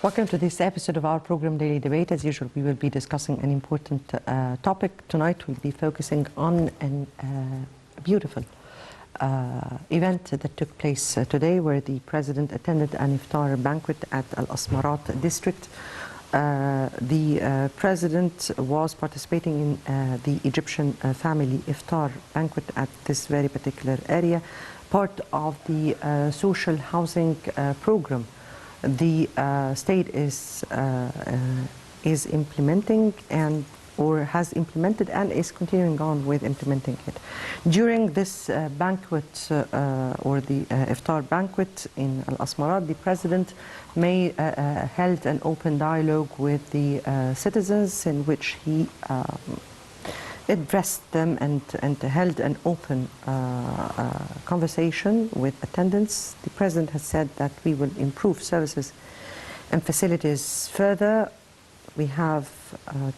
Welcome to this episode of our program Daily Debate. As usual, we will be discussing an important topic. Tonight we'll be focusing on a beautiful event that took place today, where the President attended an iftar banquet at Al Asmarat district. The President was participating in the Egyptian family iftar banquet at this very particular area, part of the social housing program the state is implementing or has implemented and is continuing on with implementing it. During this banquet or the iftar banquet in Al Asmarat, the President held an open dialogue with the citizens, in which he addressed them and held an open conversation with attendants. The President has said that we will improve services and facilities further. We have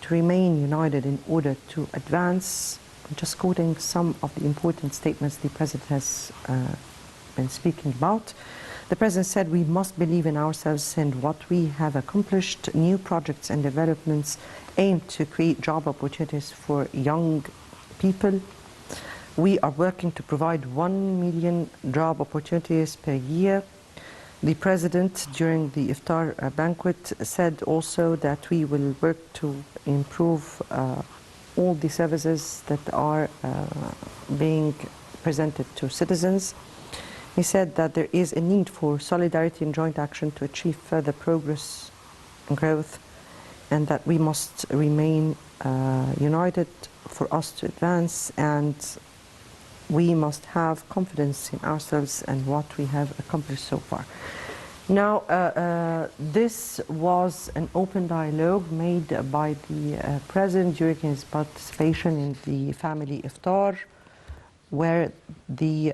to remain united in order to advance. I'm just quoting some of the important statements the President has been speaking about. The President said we must believe in ourselves and what we have accomplished. New projects and developments aim to create job opportunities for young people. We are working to provide 1 million job opportunities per year. The President, during the iftar banquet, said also that we will work to improve all the services that are being presented to citizens. He said that there is a need for solidarity and joint action to achieve further progress and growth, and that we must remain united for us to advance, and we must have confidence in ourselves and what we have accomplished so far. Now, this was an open dialogue made by the President during his participation in the family iftar, where the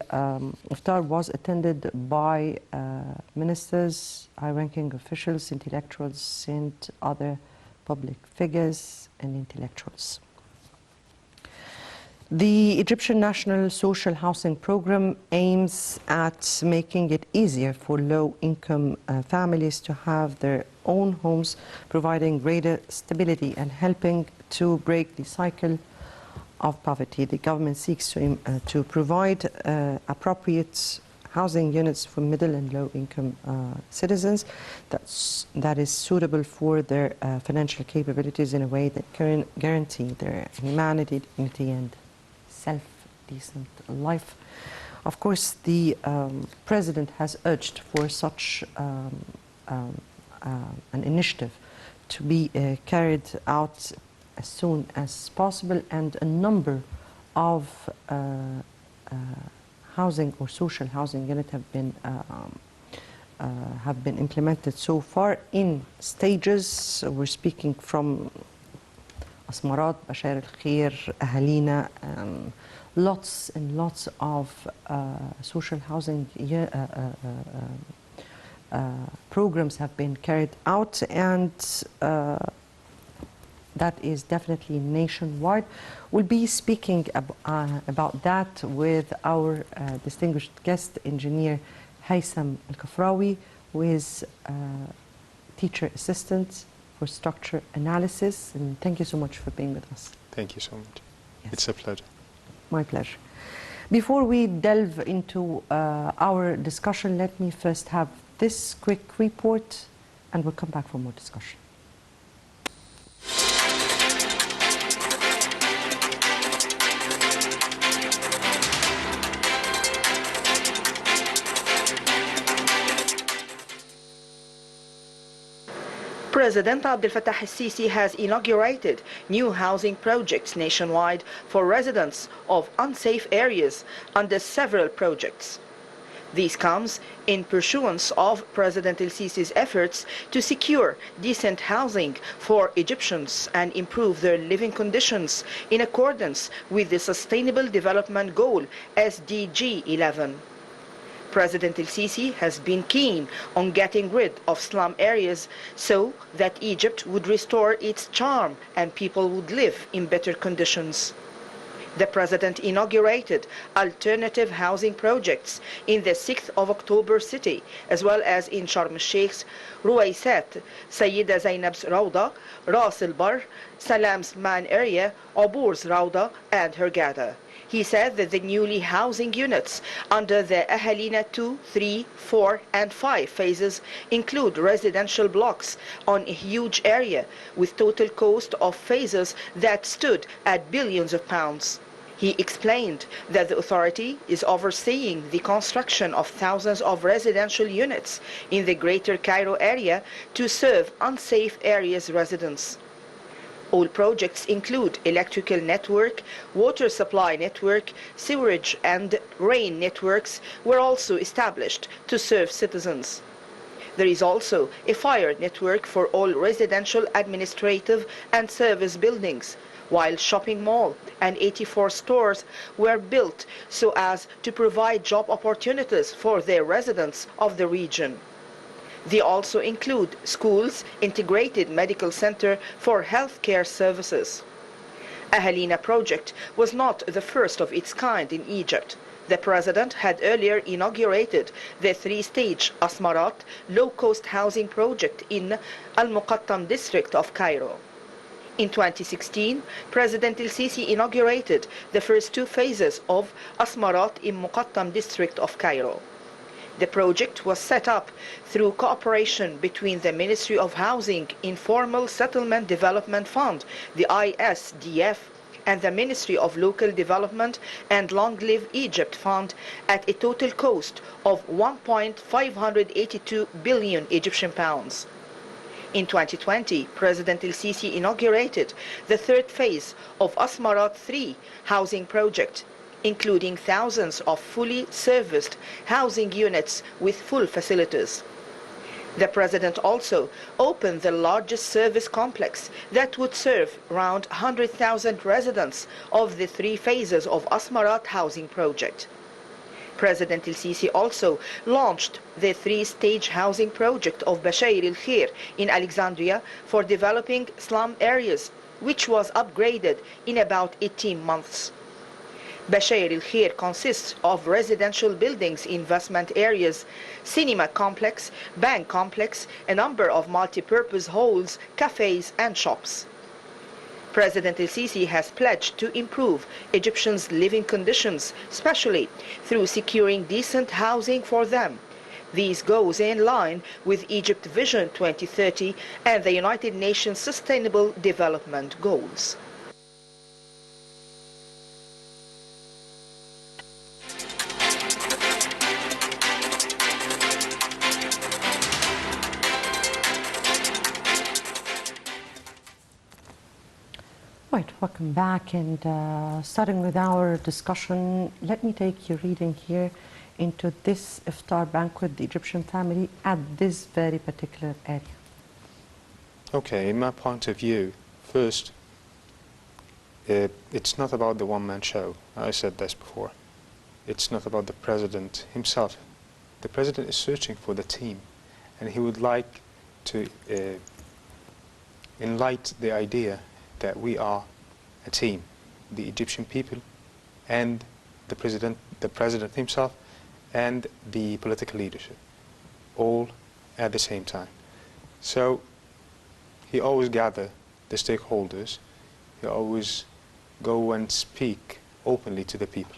iftar was attended by ministers, high-ranking officials, intellectuals, and other public figures and intellectuals. The Egyptian National Social Housing Program aims at making it easier for low-income families to have their own homes, providing greater stability and helping to break the cycle of poverty. The government seeks to provide appropriate housing units for middle and low-income citizens that is suitable for their financial capabilities in a way that can guarantee their humanity, dignity, and self-decent life. Of course, the President has urged for such an initiative to be carried out as soon as possible, and a number of housing or social housing units have been implemented so far in stages. We're speaking from Asmarat, Bashar al-Khair, Ahalina, lots and lots of social housing programs have been carried out, and that is definitely nationwide. We'll be speaking about that with our distinguished guest, engineer Haitham Kafrawy, who is teacher assistant for structure analysis. And thank you so much for being with us. Thank you so much. Yes. It's a pleasure. My pleasure. Before we delve into our discussion, let me first have this quick report, and we'll come back for more discussion. President Abdel Fattah al-Sisi has inaugurated new housing projects nationwide for residents of unsafe areas under several projects. This comes in pursuance of President al-Sisi's efforts to secure decent housing for Egyptians and improve their living conditions in accordance with the Sustainable Development Goal SDG 11. President al-Sisi has been keen on getting rid of slum areas so that Egypt would restore its charm and people would live in better conditions. The President inaugurated alternative housing projects in the 6th of October city, as well as in Sharm el-Sheikh's Ruwaysat, Sayyida Zainab's Rawda, Ras al-Bar, Salam's Man area, Abur's Rawda, and Hurghada. He said that the newly housing units under the Ahalina 2, 3, 4 and 5 phases include residential blocks on a huge area with total cost of phases that stood at billions of pounds. He explained that the authority is overseeing the construction of thousands of residential units in the Greater Cairo area to serve unsafe areas residents. All projects include electrical network, water supply network, sewerage and rain networks were also established to serve citizens. There is also a fire network for all residential, administrative and service buildings, while shopping mall and 84 stores were built so as to provide job opportunities for the residents of the region. They also include schools, integrated medical center for healthcare services. Ahalina project was not the first of its kind in Egypt. The President had earlier inaugurated the three-stage Asmarat low-cost housing project in Al-Muqattam district of Cairo. In 2016, President el-Sisi inaugurated the first two phases of Asmarat in Muqattam district of Cairo. The project was set up through cooperation between the Ministry of Housing Informal Settlement Development Fund, the ISDF, and the Ministry of Local Development and Long Live Egypt Fund at a total cost of 1.582 billion Egyptian pounds. In 2020, President el-Sisi inaugurated the third phase of Asmarat 3 housing project, including thousands of fully serviced housing units with full facilities. The President also opened the largest service complex that would serve around 100,000 residents of the three phases of Asmarat housing project. President el-Sisi also launched the three-stage housing project of Bashair el-Khair in Alexandria for developing slum areas, which was upgraded in about 18 months. Bashair el-Khair consists of residential buildings, investment areas, cinema complex, bank complex, a number of multi-purpose halls, cafes and shops. President el-Sisi has pledged to improve Egyptians' living conditions, especially through securing decent housing for them. This goes in line with Egypt Vision 2030 and the United Nations Sustainable Development Goals. Right, welcome back, and starting with our discussion, let me take your reading here into this iftar banquet, the Egyptian family at this very particular area. Okay, in my point of view, first, it's not about the one-man show. I said this before. It's not about the president himself. The president is searching for the team, and he would like to enlighten the idea that we are a team, the Egyptian people and the president himself and the political leadership, all at the same time. So he always gather the stakeholders, he always go and speak openly to the people.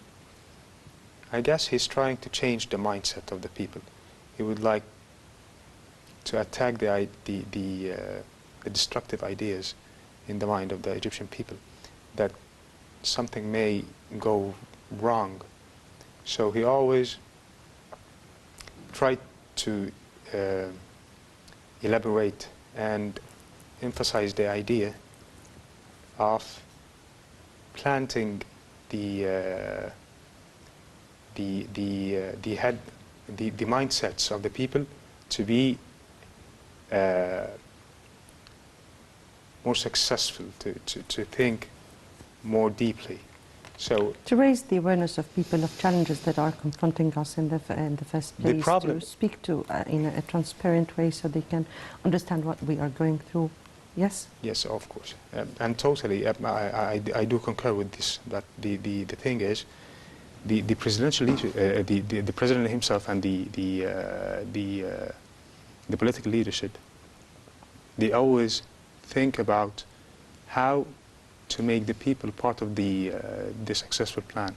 I guess he's trying to change the mindset of the people. He would like to attack the destructive ideas in the mind of the Egyptian people, that something may go wrong. So he always tried to elaborate and emphasize the idea of planting the mindsets of the people to be more successful, to think more deeply. So to raise the awareness of people of challenges that are confronting us in the first place, to speak to in a transparent way so they can understand what we are going through. Yes? Yes, of course, and totally. I do concur with this. But the thing is, the presidential the president himself and the political leadership, they always think about how to make the people part of the successful plan,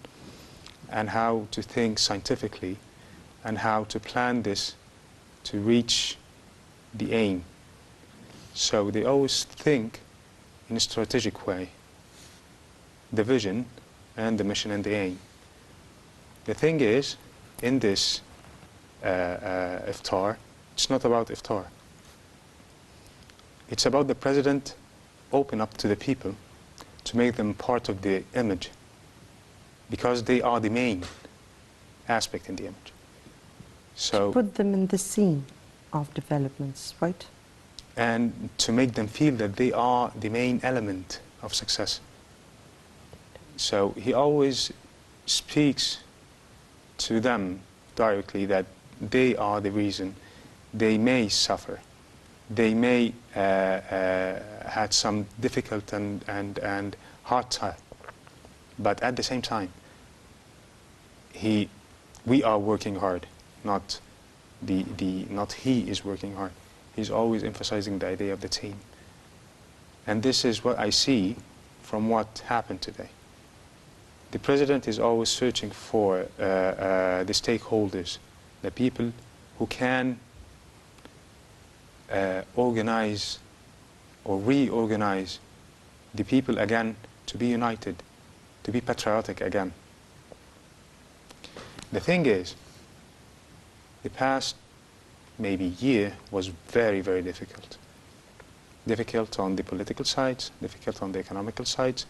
and how to think scientifically, and how to plan this to reach the aim. So they always think in a strategic way, the vision and the mission and the aim. The thing is, in this iftar, it's not about iftar. It's about the president open up to the people to make them part of the image, because they are the main aspect in the image. So To put them in the scene of developments, right? and to make them feel that they are the main element of success. So he always speaks to them directly that they are the reason. They may suffer. They may had some difficult and hard time. But at the same time, we are working hard, not he is working hard. He's always emphasizing the idea of the team. And this is what I see from what happened today. The president is always searching for the stakeholders, the people who can organize or reorganize the people again to be united, to be patriotic again. The thing is, the past maybe year was very, very difficult. Difficult on the political sides, difficult on the economical sides.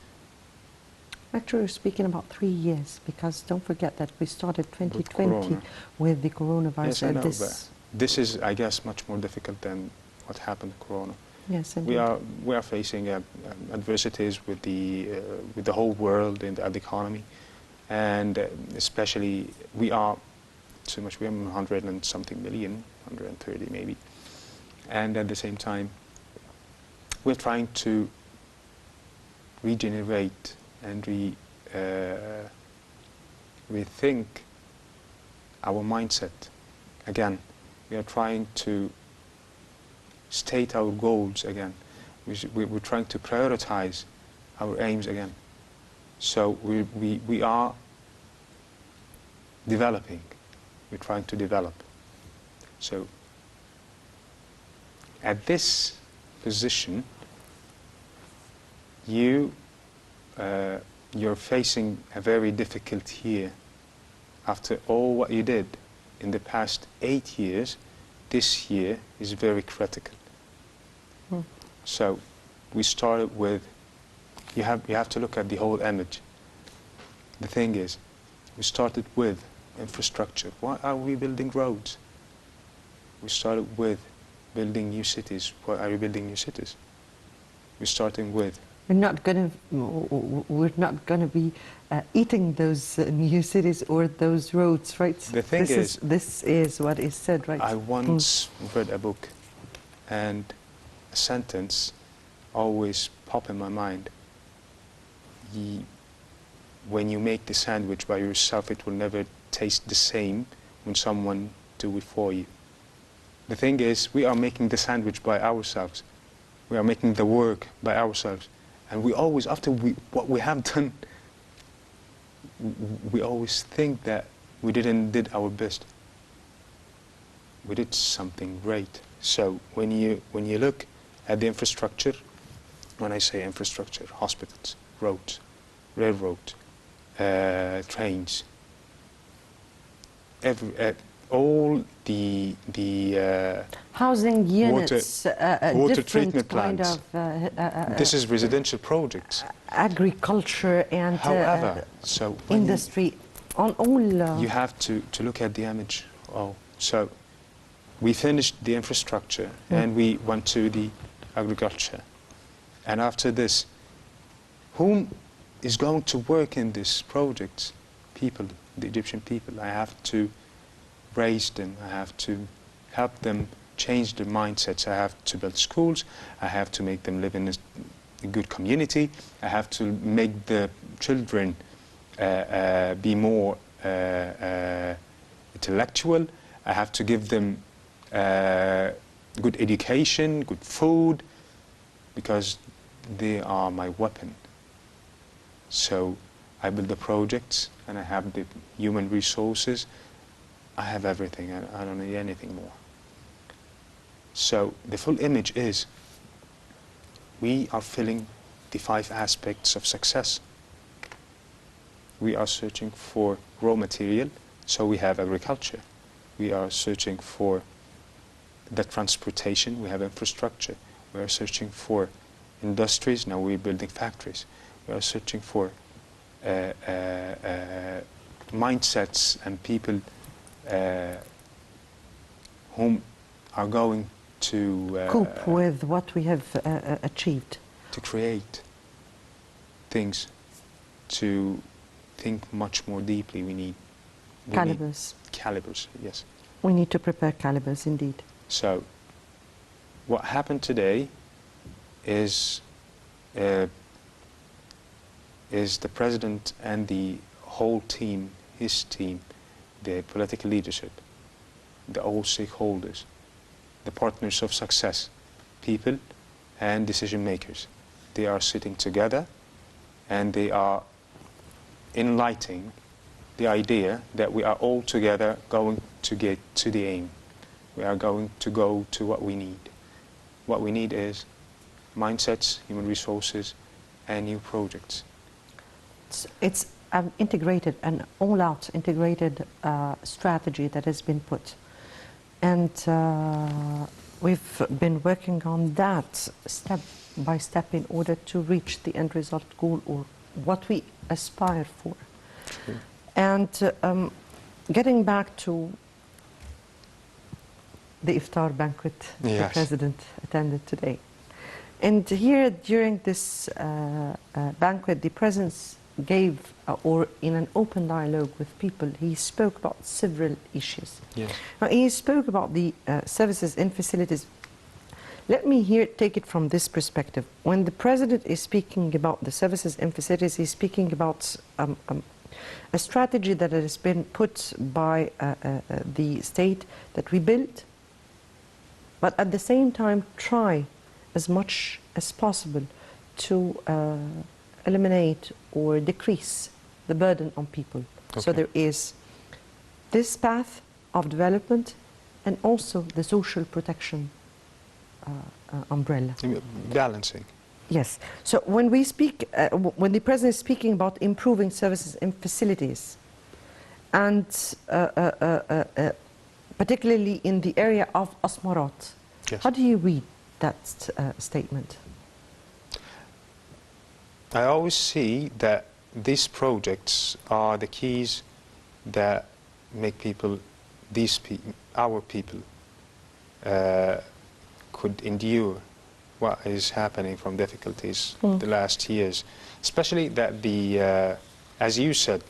Actually, we're speaking about 3 years, because don't forget that we started 2020 Corona. with the coronavirus. Yes, I know, this, but this is, I guess, much more difficult than what happened to Corona. yes, We indeed. are facing adversities with the whole world and the economy, and especially we are so much. We are 100 and something million, 130 maybe, and at the same time, we're trying to regenerate and rethink our mindset. Again, we are trying to state our goals again. We're trying to prioritize our aims again. So we are developing. We're trying to develop. So at this position, you're facing a very difficult year. After all what you did in the past 8 years, this year is very critical. So we started with, you have to look at the whole image. The thing is, we started with infrastructure. Why are we building roads? We started with building new cities. Why are we building new cities? We're starting with, We're not gonna be eating those new cities or those roads, right? The thing this is what is said, right? I once read a book, and a sentence always popped in my mind. When you make the sandwich by yourself, it will never taste the same when someone do it for you. The thing is, we are making the sandwich by ourselves. We are making the work by ourselves. And we always, after what we have done, we always think that we did our best. We did something great. So when you look at the infrastructure, when I say infrastructure, hospitals, roads, railroads, trains, all the housing units, water different treatment kind plants. of This is residential projects. agriculture and However, so when industry on all. you have to look at the image. Oh, so we finished the infrastructure and we went to the agriculture. And after this, whom is going to work in these projects? People, the Egyptian people. I have to raise them. I have to help them change their mindsets. I have to build schools. I have to make them live in a good community. I have to make the children be more intellectual. I have to give them good education, good food, because they are my weapon. So I build the projects, and I have the human resources. I have everything, and I don't need anything more. So the full image is we are filling the 5 aspects of success. We are searching for raw material, so we have agriculture. We are searching for the transportation, we have infrastructure. We are searching for industries, now we're building factories. We are searching for mindsets and people whom are going to cope with what we have achieved. To create things, to think much more deeply. We need Calibers. Calibers, yes. We need to prepare calibers, indeed. So, what happened today is the president and the whole team, his team, the political leadership, all stakeholders, the partners of success, people and decision makers. They are sitting together and they are enlightening the idea that we are all together going to get to the aim. We are going to go to what we need. What we need is mindsets, human resources, and new projects. It's an integrated, an all-out integrated strategy that has been put. And we've been working on that step by step in order to reach the end result goal, or what we aspire for. True. And getting back to the iftar banquet Yes. the president attended today. And here during this banquet, the president gave, or in an open dialogue with people, he spoke about several issues. Yes. Now, he spoke about the services and facilities. Let me here take it from this perspective. When the president is speaking about the services and facilities, he's speaking about a strategy that has been put by the state that we build, but at the same time try as much as possible to eliminate or decrease the burden on people. Okay. So there is this path of development and also the social protection umbrella. Balancing. Yes. So when we speak, when the president is speaking about improving services and facilities, and particularly in the area of Asmarat, Yes. how do you read that statement? I always see that these projects are the keys that make people, our people, could endure what is happening from difficulties the last years. Especially that the, as you said,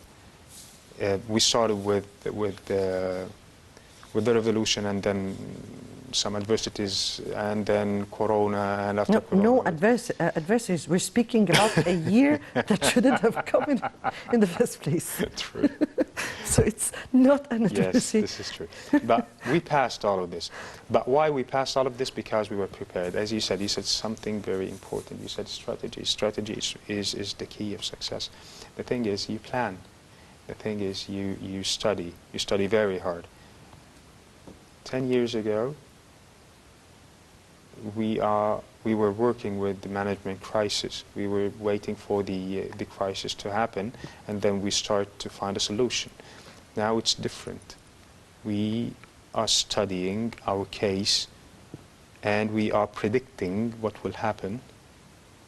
we started with the revolution, and then some adversities, and then Corona, and after Corona. No adversaries. We're speaking about a year that shouldn't have come in the first place. True. So it's not an adversary. Yes, this is true. But we passed all of this. But why we passed all of this? Because we were prepared. As you said something very important. You said strategy. Strategy is the key of success. The thing is, you plan. The thing is, you study. You study very hard. 10 years ago, we were working with the management crisis. We were waiting for the crisis to happen, and then we start to find a solution. Now it's different. We are studying our case, and we are predicting what will happen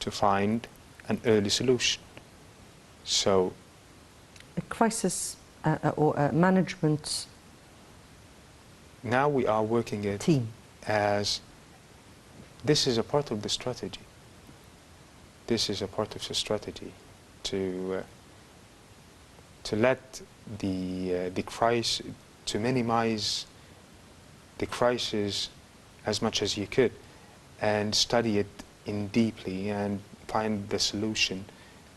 to find an early solution. So, A crisis or a management now we are working it team. as this is a part of the strategy. This is a part of the strategy to let the crisis, to minimize the crisis as much as you could and study it in deeply and find the solution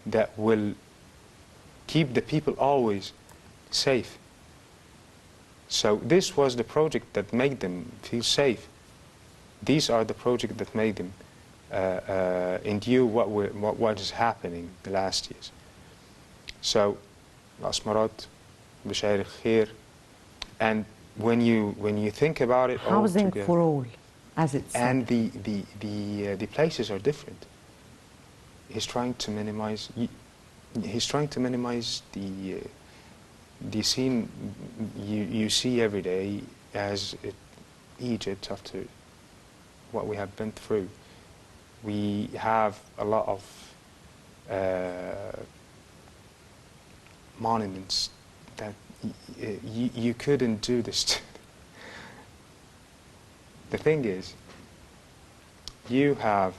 that will keep the people always safe. So this was the project that made them feel safe. These are the projects that made them endure what is happening the last years. So, الأسمرات بشاير الخير, and when you think about it all Housing together, for all, as it's said. and the places are different. He's trying to minimize. He's trying to minimize the scene you see every day as Egypt after what we have been through. We have a lot of monuments that you couldn't do this to. The thing is, you have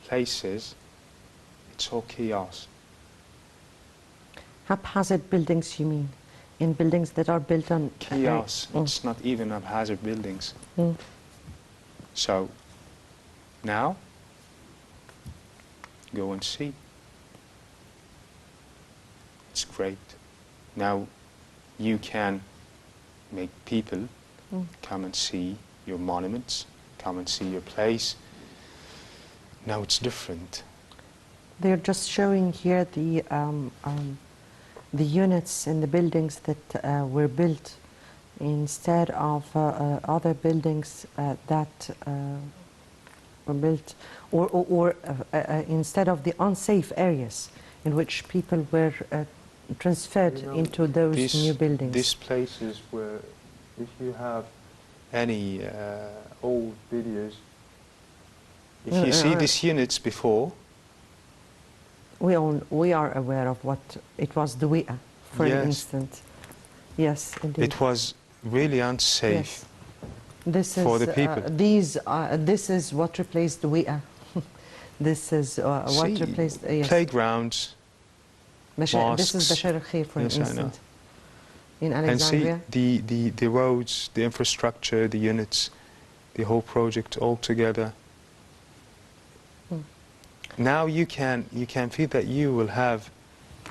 places, it's all chaos. Haphazard buildings, you mean? In buildings that are built on... Chaos, it's not even haphazard buildings. So, now, go and see. It's great. Now, you can make people come and see your monuments, come and see your place. Now it's different. They're just showing here the units in the buildings that were built instead of other buildings that were built, or instead of the unsafe areas in which people were transferred into those new buildings. These places where, if you have any old videos, if you see these units before, we are aware of what it was, the WIA, for instance. Yes, indeed. It was really unsafe for the people. This is what replaced the WIA. This is what replaced... yes. Playgrounds, mosques. This is Bashar al-Khair, for instance, in Alexandria. And see the roads, the infrastructure, the units, the whole project all together. Now you can feel that you will have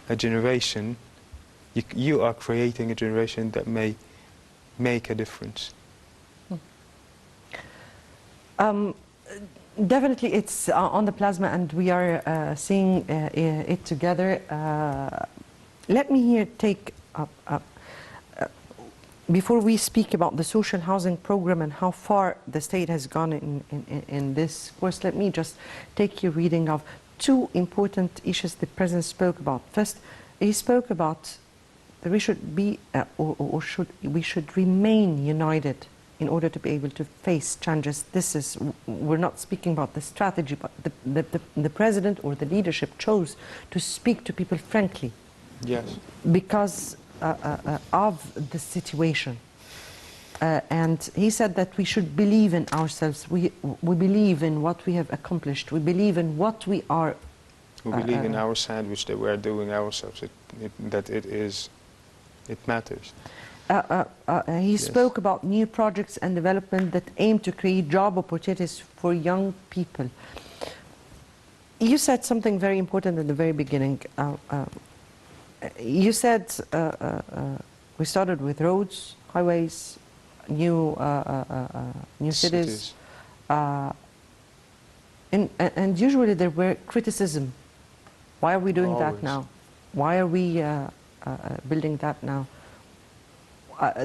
a generation. You are creating a generation that may make a difference. Definitely, it's on the plasma, and we are seeing it together. Let me here take up, before we speak about the social housing program and how far the state has gone in this course, let me just take your reading of two important issues the President spoke about. First, he spoke about that we should be, we should remain united in order to be able to face challenges. We're not speaking about the strategy, but the President or the leadership chose to speak to people frankly. Yes. Because of the situation. And he said that we should believe in ourselves. We believe in what we have accomplished. We believe in what we are. We believe in our sandwich that we are doing ourselves, it matters. He spoke about new projects and development that aim to create job opportunities for young people. You said something very important at the very beginning. You said we started with roads, highways, new cities. And usually there were criticism. Why are we doing that now? Why are we building that now?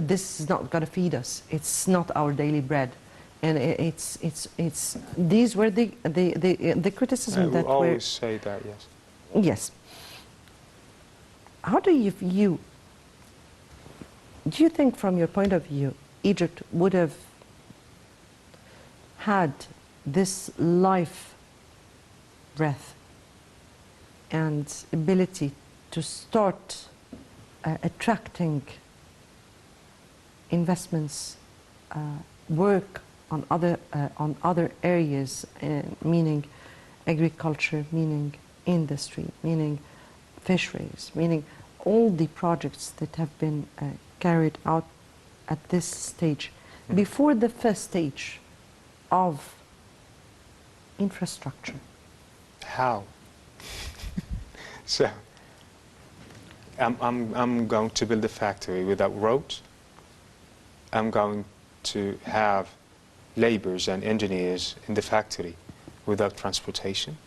This is not going to feed us. It's not our daily bread. And these were the criticism that we always say that, yes. Yes. How do you view, do you think from your point of view, Egypt would have had this life breath and ability to start attracting investments, work on other areas, meaning agriculture, meaning industry, meaning fisheries, meaning all the projects that have been carried out at this stage? Before the first stage, of infrastructure? How? So, I'm going to build a factory without roads. I'm going to have laborers and engineers in the factory without transportation.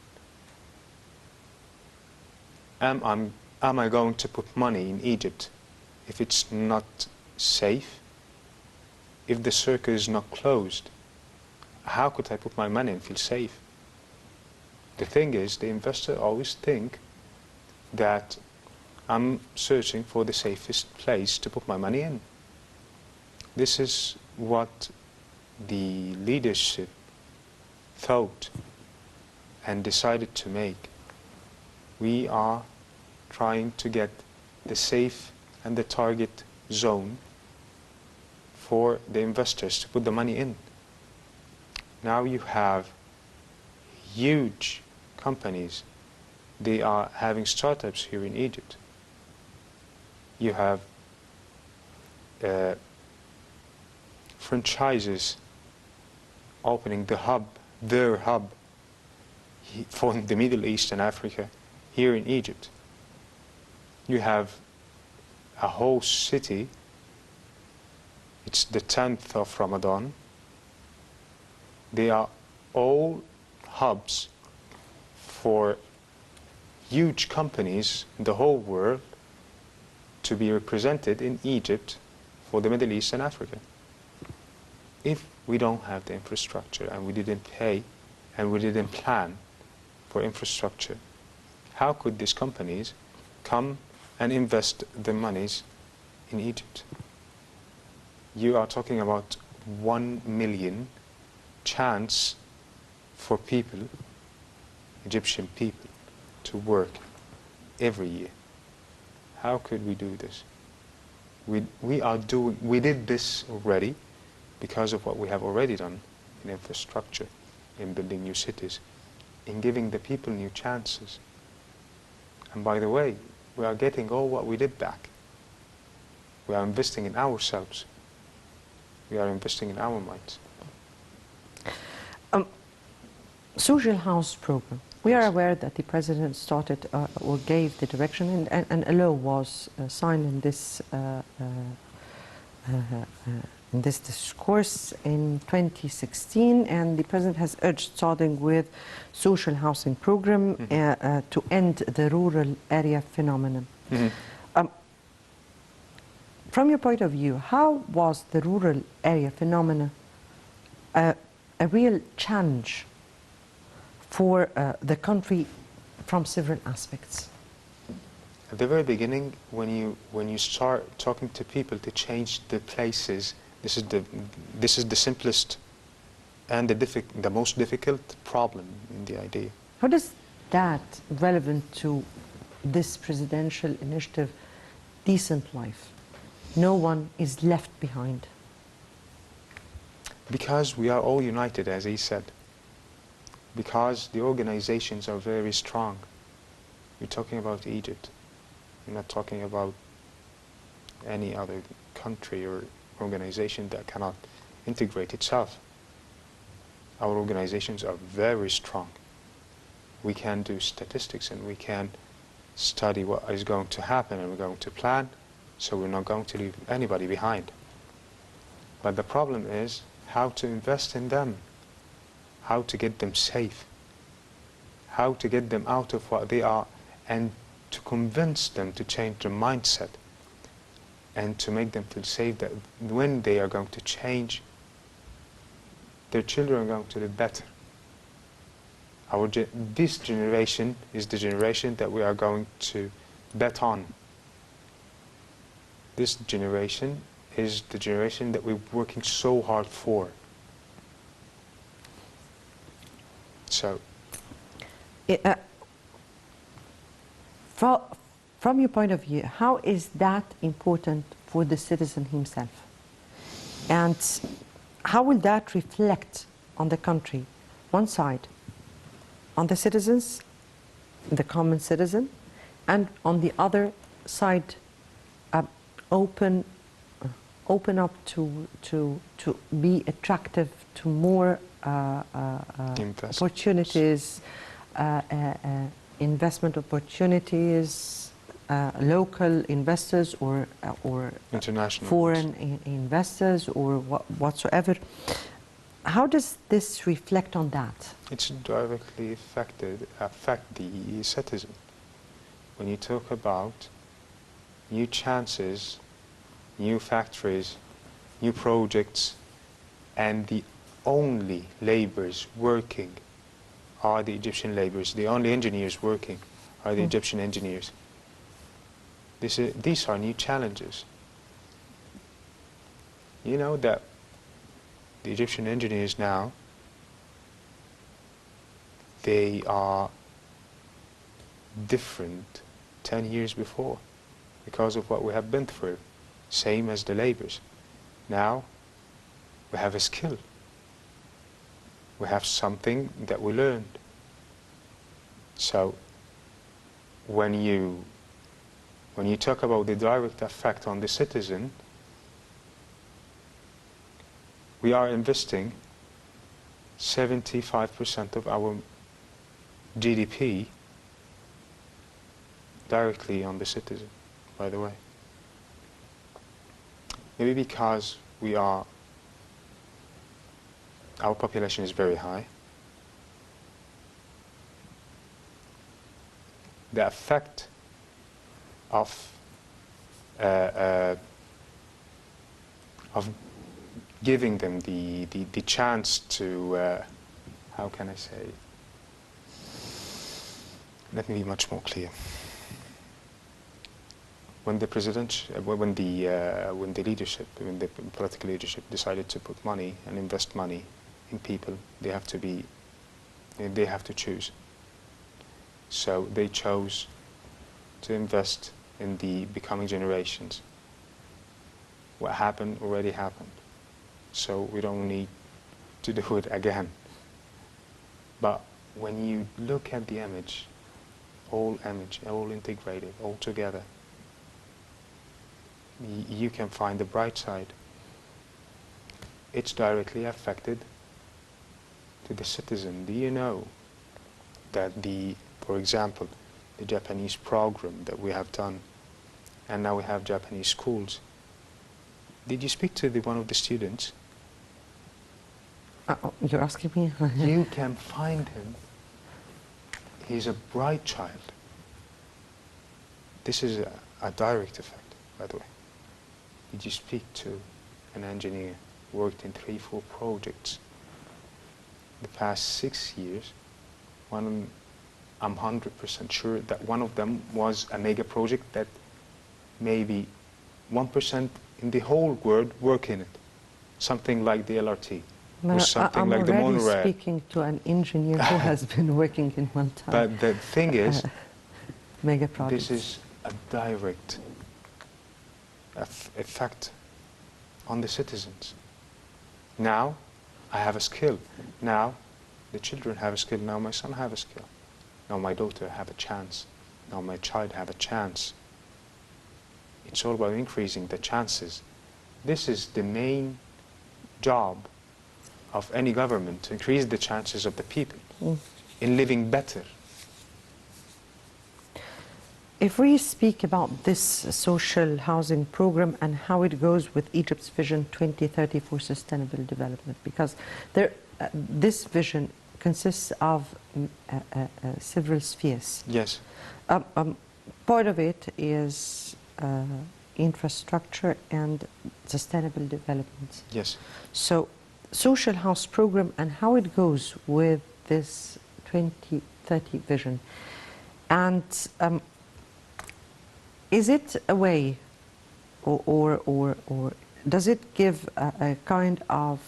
Am I going to put money in Egypt if it's not safe? If the circuit is not closed, how could I put my money and feel safe? The thing is, the investor always think that I'm searching for the safest place to put my money in. This is what the leadership thought and decided to make. We are trying to get the safe and the target zone for the investors to put the money in. Now you have huge companies. They are having startups here in Egypt. You have franchises opening their hub for the Middle East and Africa here in Egypt. You have a whole city. It's the 10th of Ramadan. They are all hubs for huge companies in the whole world to be represented in Egypt for the Middle East and Africa. If we don't have the infrastructure and we didn't pay and we didn't plan for infrastructure, how could these companies come and invest the monies in Egypt? You are talking about 1 million chance for people, Egyptian people, to work every year. How could we do this? We did this already because of what we have already done in infrastructure, in building new cities, in giving the people new chances. And by the way, we are getting all what we did back. We are investing in ourselves. We are investing in our minds. Social house program. We are aware that the president started or gave the direction, and a law was signed in this discourse in 2016, and the president has urged starting with social housing program to end the rural area phenomenon. From your point of view, how was the rural area phenomenon a real challenge for the country from several aspects? At the very beginning, when you start talking to people to change the places, this is the simplest and the most difficult problem in the idea. How does that relevant to this presidential initiative, decent life? No one is left behind. Because we are all united, as he said. Because the organizations are very strong. You're talking about Egypt. You're not talking about any other country or organization that cannot integrate itself. Our organizations are very strong. We can do statistics and we can study what is going to happen and we're going to plan, so we're not going to leave anybody behind. But the problem is how to invest in them, how to get them safe, how to get them out of what they are, and to convince them to change their mindset and to make them feel safe that when they are going to change, their children are going to live better. This generation is the generation that we are going to bet on. This generation is the generation that we're working so hard for. So, from your point of view, how is that important for the citizen himself? And how will that reflect on the country? One side, on the citizens, the common citizen, and on the other side, open open up to be attractive to more opportunities, investment opportunities, local investors or international foreign investors or whatsoever. How does this reflect on that? It's directly affect the citizen. When you talk about new chances, new factories, new projects, and the only laborers working are the Egyptian laborers, the only engineers working are the Egyptian engineers. These are new challenges. You know that the Egyptian engineers now, they are different 10 years before because of what we have been through, same as the laborers. Now we have a skill. We have something that we learned. So when you talk about the direct effect on the citizen, we are investing 75% of our GDP directly on the citizen, by the way. Maybe because our population is very high. The effect of giving them the chance to, how can I say, let me be much more clear. When the political leadership decided to put money and invest money in people, they have to choose. So they chose to invest in the becoming generations. What happened already happened. So we don't need to do it again. But when you look at the image, all integrated, all together, you can find the bright side. It's directly affected to the citizen. Do you know that for example, the Japanese program that we have done, and now we have Japanese schools. Did you speak to one of the students? You're asking me? You can find him. He's a bright child. This is a direct effect, by the way. Did you speak to an engineer who worked in 3-4 projects the past 6 years? I'm 100% sure that one of them was a mega project that maybe 1% in the whole world work in it. Something like the LRT. Or something like the monorail. I'm already speaking to an engineer who has been working in one time. But the thing is, mega projects. This is a direct effect on the citizens. Now I have a skill. Now the children have a skill. Now my son have a skill. Now my daughter have a chance. Now my child have a chance. It's all about increasing the chances. This is the main job of any government, to increase the chances of the people in living better. If we speak about this social housing program and how it goes with Egypt's Vision 2030 for Sustainable Development, because this vision consists of several spheres. Yes. Part of it is infrastructure and sustainable development. Yes. So, social house program and how it goes with this 2030 vision. And is it a way, or does it give a kind of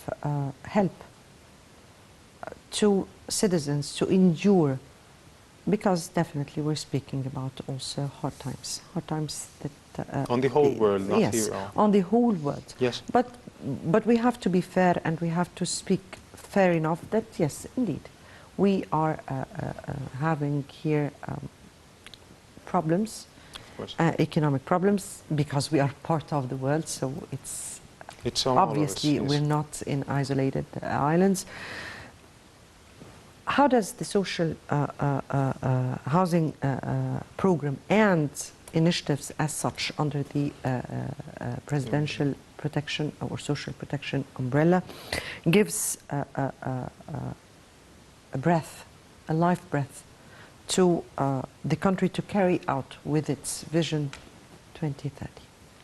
help to citizens to endure? Because definitely we're speaking about also hard times that on the whole world, not yes, here. On the whole world. Yes. But we have to be fair, and we have to speak fair enough that yes, indeed, we are having here problems, economic problems, because we are part of the world. So it's It's on all of us, Obviously, yes. we're not in isolated islands. How does the social housing program and initiatives as such under the presidential protection or social protection umbrella gives a breath, a life breath to the country to carry out with its vision 2030?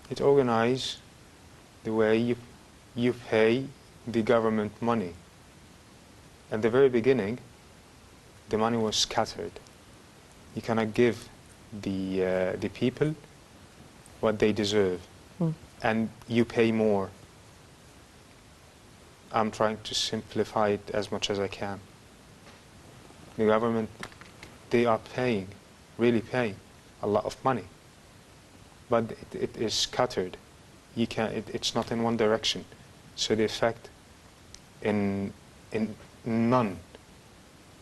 It organizes the way you pay the government money. At the very beginning, the money was scattered. You cannot give the people what they deserve, and you pay more. I'm trying to simplify it as much as I can. The government, they are paying, really paying, a lot of money, but it is scattered. It's not in one direction, so the effect in none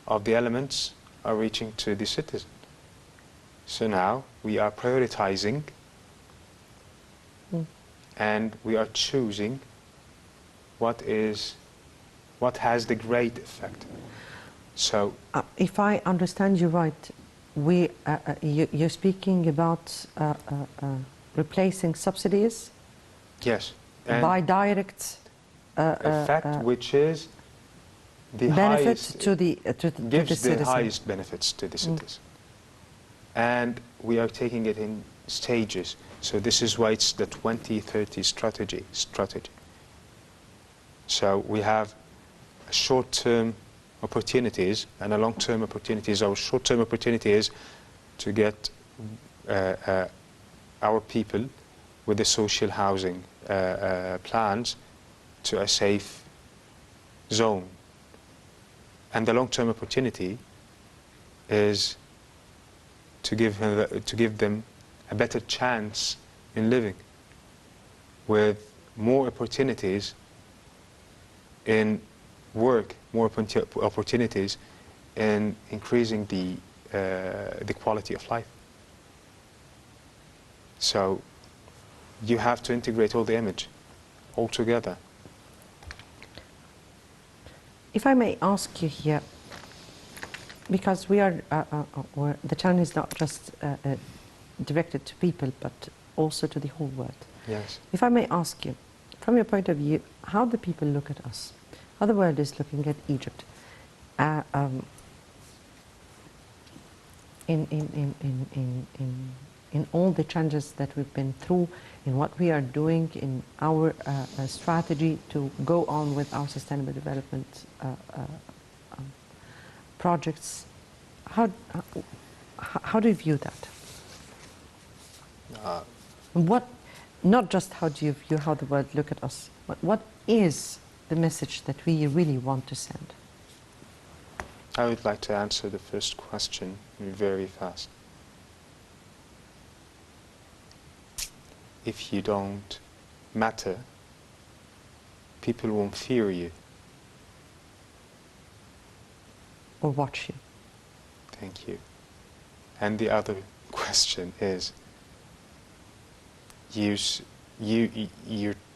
of the elements are reaching to the citizen. So now we are prioritizing and we are choosing what has the great effect. So if I understand you right, you're speaking about replacing subsidies, yes, and by direct effect which is the benefit highest, to the gives the citizen. highest benefits to the citizen. And we are taking it in stages. So this is why it's the 2030 strategy. So we have short-term opportunities and a long-term opportunities. Our short-term opportunity is to get our people with the social housing plans to a safe zone. And the long-term opportunity is to give them a better chance in living, with more opportunities in work, more opportunities in increasing the quality of life. So you have to integrate all the image all together. If I may ask you here, because we are, the channel is not just directed to people, but also to the whole world. Yes. If I may ask you, from your point of view, how the people look at us, how the world is looking at Egypt, in all the changes that we've been through, in what we are doing, in our strategy to go on with our sustainable development projects. How do you view that? What, not just how do you view how the world look at us, but what is the message that we really want to send? I would like to answer the first question very fast. If you don't matter, people won't fear you. Or watch you. Thank you. And the other question is, you're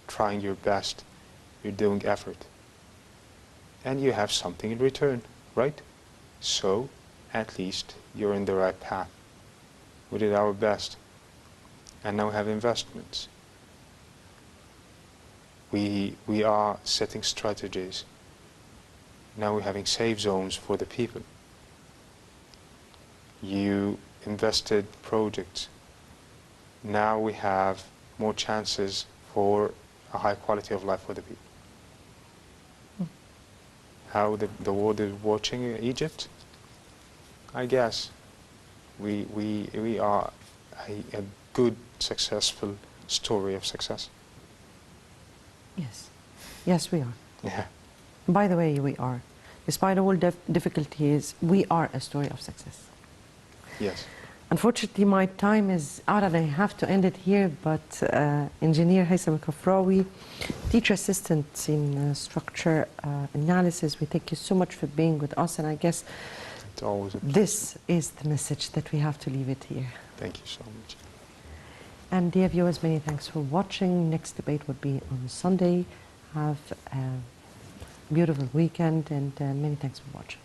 trying your best, you're doing effort, and you have something in return, right? So, at least you're in the right path. We did our best, and now we have investments. We are setting strategies. Now we're having safe zones for the people. You invested projects. Now we have more chances for a high quality of life for the people. How the world is watching Egypt? I guess we are a good, successful story of success. Yes. Yes, we are. Yeah. By the way, we are. Despite all difficulties, we are a story of success. Yes. Unfortunately, my time is out and I have to end it here, but Engineer Haitham Kafrawy, teacher assistant in structure analysis, we thank you so much for being with us, and I guess It's always a pleasure. this is the message that we have to leave it here. Thank you so much. And dear viewers, many thanks for watching. Next debate would be on Sunday. Have a beautiful weekend, and many thanks for watching.